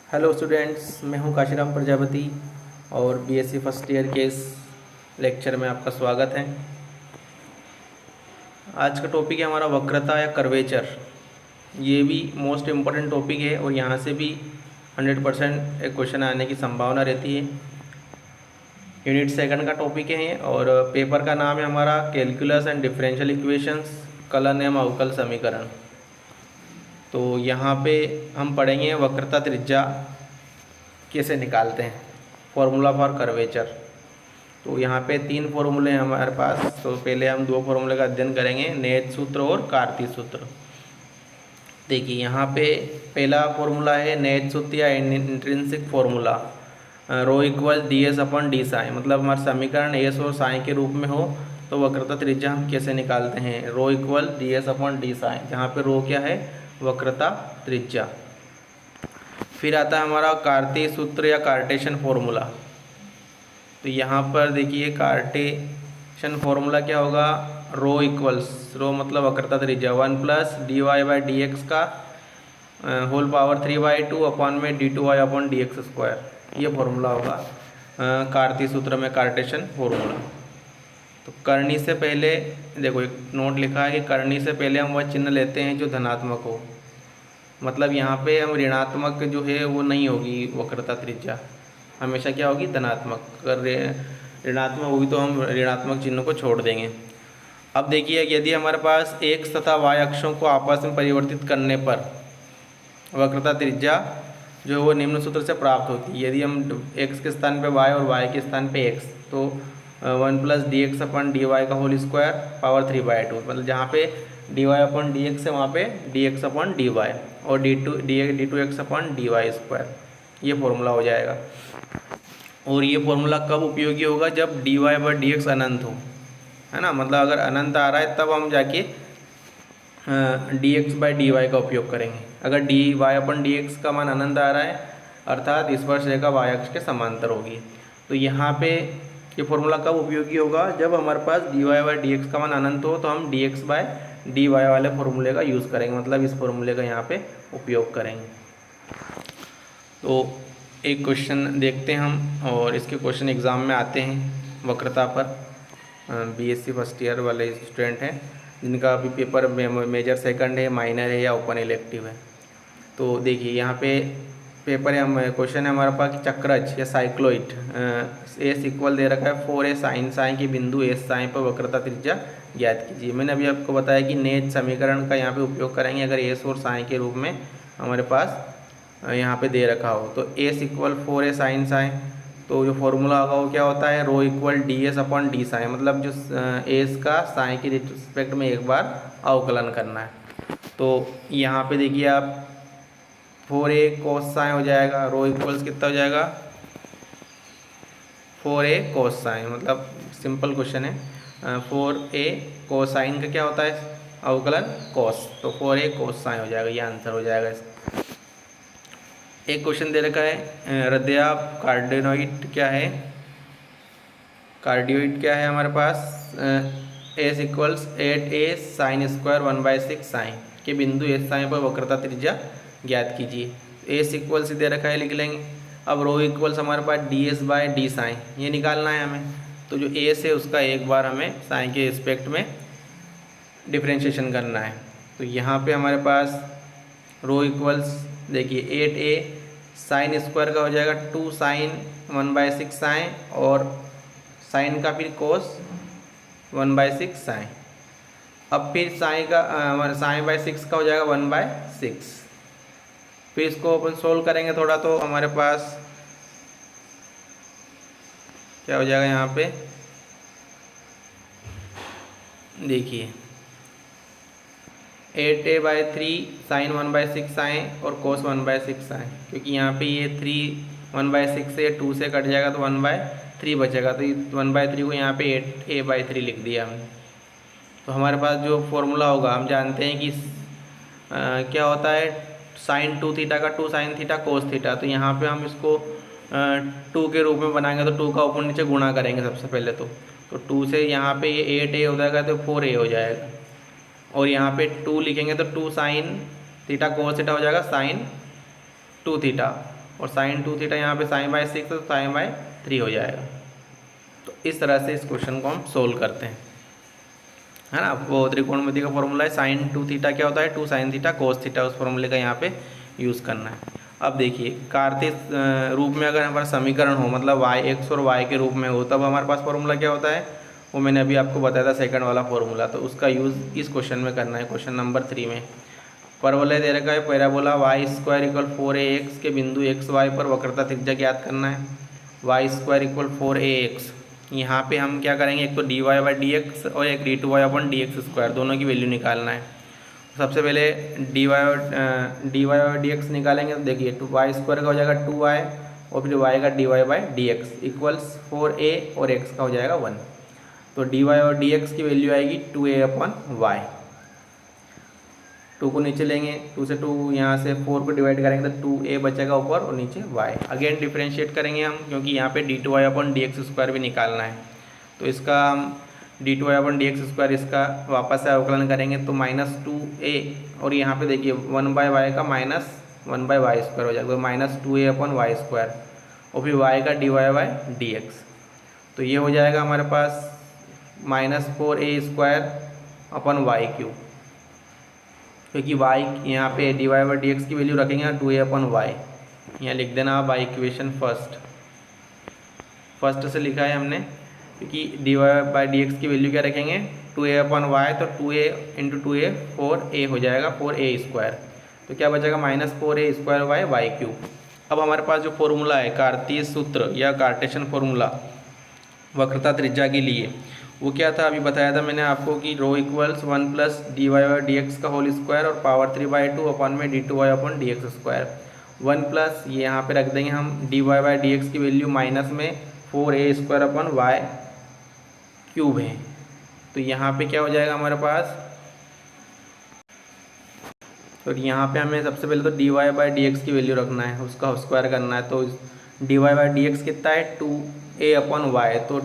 Hello students, मैं हूं काशीराम प्रजापति और बीएससी फर्स्ट ईयर के इस लेक्चर में आपका स्वागत है। आज का टॉपिक है हमारा वक्रता या कर्वेचर। ये भी मोस्ट इम्पॉर्टेंट टॉपिक है और यहाँ से भी 100% एक क्वेश्चन आने की संभावना रहती है। यूनिट सेकंड का टॉपिक है और पेपर का नाम है हमारा calculus and differential equations, kiln एवं अवकल समीकरण। तो यहाँ पे हम पढ़ेंगे वक्रता त्रिज्या कैसे निकालते हैं, फॉर्मूला फॉर कर्वेचर। तो यहाँ पे 3 फॉर्मूले हैं हमारे पास। तो पहले हम 2 फॉर्मूले का अध्ययन करेंगे, नेज सूत्र और कार्तीय सूत्र। देखिए यहाँ पे पहला फॉर्मूला है नेज सूत्र या intrinsic formula, rho equal d s upon d psi. मतलब हमारा समीकरण एस और साइन के रूप में हो तो वक्रता त्रिज्या हम कैसे निकालते हैं, rho equal d s upon d psi, जहाँ पे रो क्या है, वक्रता त्रिज्या। फिर आता है हमारा कार्तीय सूत्र या कार्टेशियन फॉर्मूला। तो यहाँ पर देखिए कार्टेशियन फॉर्मूला क्या होगा, रो इक्वल्स, रो मतलब वक्रता त्रिज्या 1 plus d y by D x का होल पावर 3/2 अपॉन में d two y upon d x square. ये फॉर्मूला होगा कार्तीय सूत्र में, कार्टेशियन फॉर्मूला। तो करनी से पहले देखो एक नोट लिखा है कि करनी से पहले हम वह चिन्ह लेते हैं जो धनात्मक हो। मतलब यहाँ पे हम ऋणात्मक जो है वो नहीं होगी वक्रता त्रिज्या, हमेशा क्या होगी, धनात्मक। अगर ऋणात्मक होगी तो हम ऋणात्मक चिन्ह को छोड़ देंगे। अब देखिए यदि हमारे पास एक्स तथा वाई अक्षों को आपस में परिवर्तित करने पर वक्रता त्रिज्या जो वो निम्न सूत्र से प्राप्त होती है। यदि हम एक्स के स्थान पे वाई और वाई के स्थान पे एक्स, तो 1 plus d x upon d y का होल स्क्वायर पावर 3/2। मतलब जहाँ पे d y upon d x है वहाँ पे d x upon d y और d two x upon d y square, ये फॉर्मूला हो जाएगा। और ये फॉर्मूला कब उपयोगी होगा, जब d y by D x अनंत हो, है ना। मतलब अगर अनंत आ रहा है तब हम जाके d x by d y का उपयोग करेंगे। अगर d y upon d x का मान अनंत आ रहा है अर्थात स्पर्श रेखा वाई अक्ष के समांतर होगी। तो यहाँ पे ये फॉर्मूला कब उपयोगी होगा, जब हमारे पास d y by D x का मान अनंत हो तो हम d x by d y वाले फॉर्मूले का यूज़ करेंगे, मतलब इस फॉर्मूले का यहाँ पे उपयोग करेंगे। तो एक क्वेश्चन देखते हैं हम, और इसके क्वेश्चन एग्ज़ाम में आते हैं वक्रता पर। बीएससी फर्स्ट ईयर वाले स्टूडेंट हैं जिनका अभी पेपर मेजर सेकंड है, माइनर है या ओपन इलेक्टिव है। तो देखिए यहाँ पे पेपर है, क्वेश्चन है हमारे पास चक्रज या साइक्लोइड, एस इक्वल दे रखा है 4a साइन साइन के बिंदु एस साइन पर वक्रता त्रिज्या ज्ञात कीजिए। मैंने अभी आपको बताया कि नेज समीकरण का यहाँ पे उपयोग करेंगे अगर एस और साइन के रूप में हमारे पास यहाँ पे दे रखा हो। तो S equal 4a sign sign, तो जो फॉर्मूला होगा वो क्या होता है, rho equal d s upon d psi. मतलब जो एस का साइन के रिस्पेक्ट में एक बार अवकलन करना है। तो यहाँ पे देखिए आप 4a कोस साइन हो जाएगा, रो इक्वल्स कितना हो जाएगा 4a कोस साइन। मतलब सिंपल क्वेश्चन है, 4a कोसाइन का क्या होता है अवकलन, कोस। तो 4a कोस साइन हो जाएगा, ये आंसर हो जाएगा इसका। एक क्वेश्चन दे रखा है हृदयाभ कार्डियोइड क्या है, कार्डियोइड क्या है हमारे पास, s equals 8a sine square 1/6 psi के बिंदु एस साइन पर वक्रता त्रिज्या ज्ञात कीजिए। एस इक्वल्स दे रखा है, लिख लेंगे। अब रो इक्वल्स हमारे पास d s by d psi, ये निकालना है हमें। तो जो एस है उसका एक बार हमें साइन के रिस्पेक्ट में डिफ्रेंशिएशन करना है। तो यहाँ पे हमारे पास रो इक्वल्स देखिए 8a साइन स्क्वायर का हो जाएगा 2 साइन 1/6 साइन, और साइन का फिर कोस 1/6 साइन। अब फिर साइन का साइन बाई 6 का हो जाएगा 1/6। फिर इसको अपन सोल्व करेंगे थोड़ा, तो हमारे पास क्या हो जाएगा, यहाँ पे देखिए 8a/3 साइन 1/6 साइन और कोस 1/6 साइन, क्योंकि यहाँ पे ये 3 1/6 से 2 से कट जाएगा तो 1/3 बचेगा। तो 1/3 को यहाँ पे 8a/3 लिख दिया हमने। तो हमारे पास जो फॉर्मूला होगा, हम जानते हैं कि क्या होता है साइन 2 थीटा का 2 साइन थीटा कोस थीटा। तो यहाँ पे हम इसको 2 के रूप में बनाएंगे, तो 2 का ऊपर नीचे गुणा करेंगे सबसे पहले। तो 2 से यहाँ पे ये 8a हो जाएगा तो 4a हो जाएगा, और यहाँ पे 2 लिखेंगे तो 2 साइन थीटा कोस थीटा हो जाएगा साइन 2 थीटा, और साइन 2 थीटा यहाँ पे साइन बाय 6 तो साइन बाय 3 हो जाएगा। तो इस तरह से इस क्वेश्चन को हम सोल्व करते हैं, है ना। वो त्रिकोणमिति का फॉर्मूला है साइन 2 थीटा क्या होता है 2 साइन थीटा कोस थीटा, उस फॉर्मूले का यहाँ पे यूज़ करना है। अब देखिए कार्तीय रूप में अगर हमारा समीकरण हो, मतलब वाई एक्स और वाई के रूप में हो, तब हमारे पास फॉर्मूला क्या होता है, वो मैंने अभी आपको बताया था सेकंड वाला फॉर्मूला। तो उसका यूज़ इस क्वेश्चन में करना है, क्वेश्चन नंबर 3 में। परवलय दे रखा है parabola Y square equal 4ax के बिंदु एक्स वाई पर वक्रता त्रिज्या ज्ञात करना है। वाई स्क्वायर इक्वल 4ax, यहाँ पे हम क्या करेंगे, एक तो dy बाई डी एक्स और एक d2y upon d x square, दोनों की वैल्यू निकालना है। सबसे पहले dy और dx निकालेंगे तो देखिए y स्क्वायर का हो जाएगा 2y और फिर y का dy by D x equals 4a और x का हो जाएगा 1। तो dy और dx की वैल्यू आएगी 2a अपन y, 2 को नीचे लेंगे, 2 से 2 यहाँ से 4 को डिवाइड करेंगे तो 2a बचेगा ऊपर और नीचे y। अगेन डिफरेंशिएट करेंगे हम, क्योंकि यहाँ पे d2y upon d x square भी निकालना है। तो इसका हम d2y upon d x square इसका वापस से अवकलन करेंगे तो -2a और यहाँ पे देखिए 1/y का -1/y स्क्वायर हो जाएगा, तो -2a अपन वाई स्क्वायर और फिर y का dy बाई डी एक्स। तो ये हो जाएगा हमारे पास -4a square upon y cube, क्योंकि y यहाँ पे dy बाई डी एक्स की वैल्यू रखेंगे 2a अपन वाई। यहाँ लिख देना आप इक्वेशन फर्स्ट से लिखा है हमने, क्योंकि dy बाई डी एक्स की वैल्यू क्या रखेंगे 2a अपन वाई, तो 2a इंटू 2a 4a हो जाएगा 4a स्क्वायर। तो क्या बचेगा -4a square by Y cube. अब हमारे पास जो फॉर्मूला है कार्तीय सूत्र या कार्टेशियन फॉर्मूला वक्रता त्रिज्या के लिए, वो क्या था अभी बताया था मैंने आपको कि rho equals 1 plus dy by D x का होल स्क्वायर और पावर 3/2 अपन में d2y upon d x square. 1 plus ये यहाँ पे रख देंगे हम dy बाई डी एक्स की वैल्यू माइनस में 4a square upon y cube है। तो यहाँ पे क्या हो जाएगा हमारे पास, तो यहाँ पे हमें सबसे पहले तो dy बाई डी एक्स की वैल्यू रखना है, उसका स्क्वायर करना है। तो dy बाई डी एक्स कितना है 2a अपन वाई, तो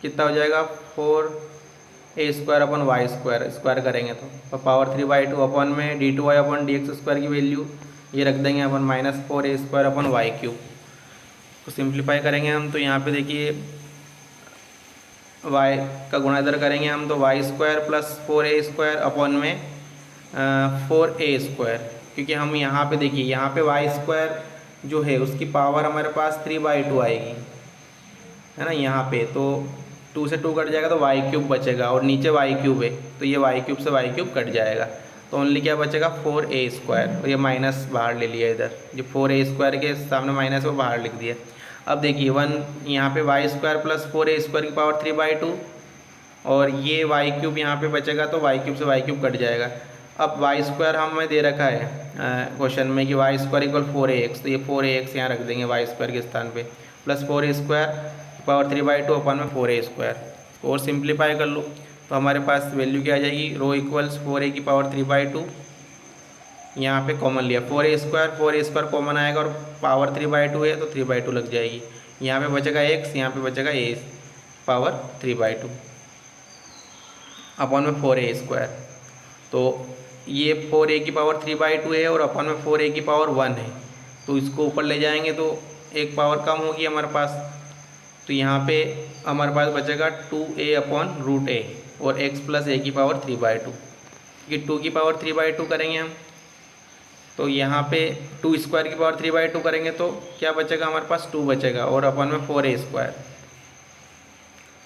कितना हो जाएगा 4a square upon y square, square करेंगे तो पावर 3/2 अपन में d2y upon d x square की वैल्यू ये रख देंगे upon -4a square upon y cube. तो सिंप्लीफाई करेंगे हम, तो यहाँ पे देखिए y का गुणा इधर करेंगे हम, तो y square plus 4a square upon में 4a स्क्वायर, क्योंकि हम यहाँ पे देखिए यहाँ पे वाई स्क्वायर जो है उसकी पावर हमारे पास 3/2 आएगी, है ना यहाँ पे। तो 2 से 2 कट जाएगा तो वाई क्यूब बचेगा और नीचे वाई क्यूब है, तो ये वाई क्यूब से वाई क्यूब कट जाएगा, तो ओनली क्या बचेगा 4a स्क्वायर, और ये माइनस बाहर ले लिया इधर, जो 4a स्क्वायर के सामने माइनस वो बाहर लिख दिया। अब देखिए 1 यहाँ पे y square plus 4a square की पावर 3/2 और ये वाई क्यूब यहाँ पे बचेगा, तो वाई क्यूब से वाई क्यूब कट जाएगा। अब वाई स्क्वायर हमें दे रखा है क्वेश्चन में कि वाई स्क्वायर इक्वल 4ax, तो ये 4ax यहाँ रख देंगे वाई स्क्वायर के स्थान पे, plus 4a square power 3/2 upon में 4a स्क्वायर। और सिंप्लीफाई कर लो तो हमारे पास वैल्यू क्या आ जाएगी, रो इक्वल्स 4a की पावर 3/2, यहाँ पे कॉमन लिया 4a स्क्वायर कॉमन आएगा और पावर 3/2 है तो 3/2 लग जाएगी। यहाँ पे बचेगा x, यहाँ पे बचेगा a पावर 3/2 अपन में 4a स्क्वायर। तो ये 4a की पावर 3/2 है और अपन में 4a की पावर 1 है, तो इसको ऊपर ले जाएंगे तो एक पावर कम होगी हमारे पास। तो यहाँ पे हमारे पास बचेगा 2a अपन रूट a और x प्लस a की पावर 3/2, कि 2 की पावर 3/2 करेंगे हम, तो यहाँ पे 2 स्क्वायर की पावर 3/2 करेंगे तो क्या बचेगा हमारे पास 2 बचेगा और अपन में 4a स्क्वायर,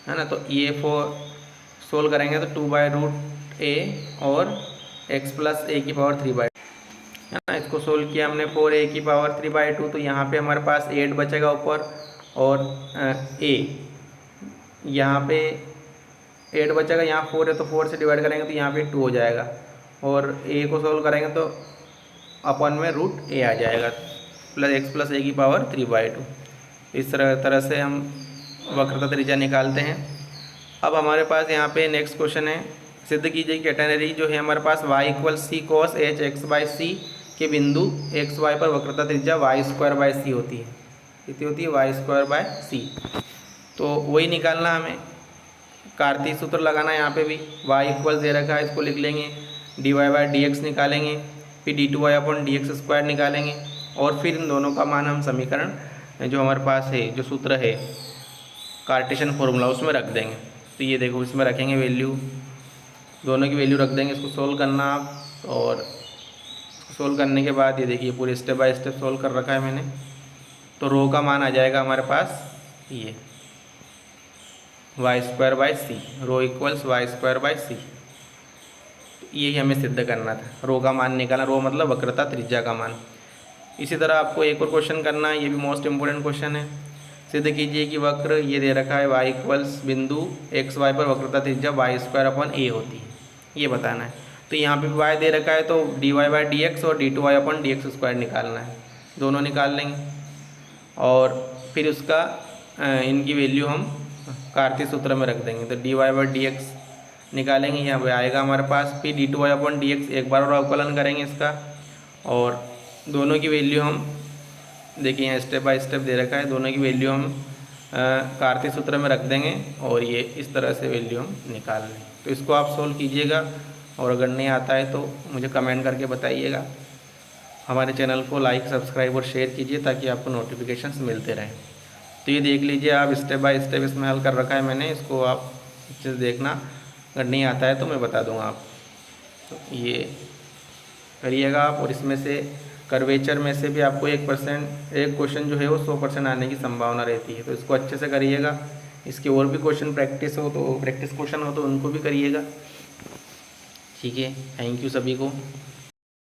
है ना। तो ये 4 सोल्व करेंगे तो 2/√a और x प्लस a की पावर 3/2, है ना। इसको सोल्व किया हमने 4a की पावर 3/2, तो यहाँ पे हमारे पास 8 बचेगा ऊपर और a यहाँ पे 8 बचेगा, यहाँ 4 है तो 4 से डिवाइड करेंगे तो यहाँ पे 2 हो जाएगा और a को सोल्व करेंगे तो अपन में √a आ जाएगा प्लस x प्लस a की पावर 3/2। इस तरह से हम वक्रता त्रिज्या निकालते हैं। अब हमारे पास यहाँ पे नेक्स्ट क्वेश्चन है, सिद्ध कीजिए कैटेनरी जो है हमारे पास y = c cos h x/c के बिंदु x y पर वक्रता त्रिज्या y² होती है। कितनी होती है y²/c। तो वही निकालना हमें, कार्तीय सूत्र लगाना है। यहाँ पे भी y दे रखा है, इसको लिख लेंगे, dy बाई डी एक्स निकालेंगे, फिर d2y upon d x square निकालेंगे और फिर इन दोनों का मान हम समीकरण जो हमारे पास है, जो सूत्र है कार्टेशियन फॉर्मूला, उसमें रख देंगे। तो ये देखो इसमें रखेंगे वैल्यू, दोनों की वैल्यू रख देंगे। इसको सोल्व करना आप, और सोल्व करने के बाद ये देखिए पूरे स्टेप बाय स्टेप सोल्व कर रखा है मैंने। तो रो का मान आ जाएगा हमारे पास ये y²/c, रो इक्वल्स y²/c। यही हमें सिद्ध करना था, रो का मान निकालना, रो मतलब वक्रता त्रिज्या का मान। इसी तरह आपको एक और क्वेश्चन करना है, ये भी मोस्ट इंपॉर्टेंट क्वेश्चन है। सिद्ध कीजिए कि वक्र ये दे रखा है y इक्वल्स बिंदु xy पर वक्रता त्रिज्या y²/a होती है, ये बताना है। तो यहाँ पे y दे रखा है, तो dy/dx और d2y/dx² निकालना है, दोनों निकाल लेंगे। और फिर उसका इनकी वैल्यू हम कार्तीय सूत्र में रख देंगे। तो dy/dx निकालेंगे, यहाँ पे आएगा हमारे पास। फिर d2y/dx एक बार और अवकलन करेंगे इसका, और दोनों की वैल्यू हम देखिए यहाँ स्टेप बाय स्टेप दे रखा है, दोनों की वैल्यू हम कार्तीय सूत्र में रख देंगे, और ये इस तरह से वैल्यू हम निकाल लें। तो इसको आप सोल्व कीजिएगा, और अगर नहीं आता है तो मुझे कमेंट करके बताइएगा। हमारे चैनल को लाइक, सब्सक्राइब और शेयर कीजिए ताकि आपको नोटिफिकेशंस मिलते रहें। तो ये देख लीजिए आप, स्टेप बाय स्टेप इसमें हल कर रखा है मैंने, इसको आप अच्छे से देखना, अगर नहीं आता है तो मैं बता दूंगा आप। तो ये करिएगा आप, और इसमें से कर्वेचर में से भी आपको 1% एक क्वेश्चन जो है वो 100% आने की संभावना रहती है। तो इसको अच्छे से करिएगा। इसके और भी क्वेश्चन प्रैक्टिस क्वेश्चन हो तो उनको भी करिएगा। ठीक है, थैंक यू सभी को।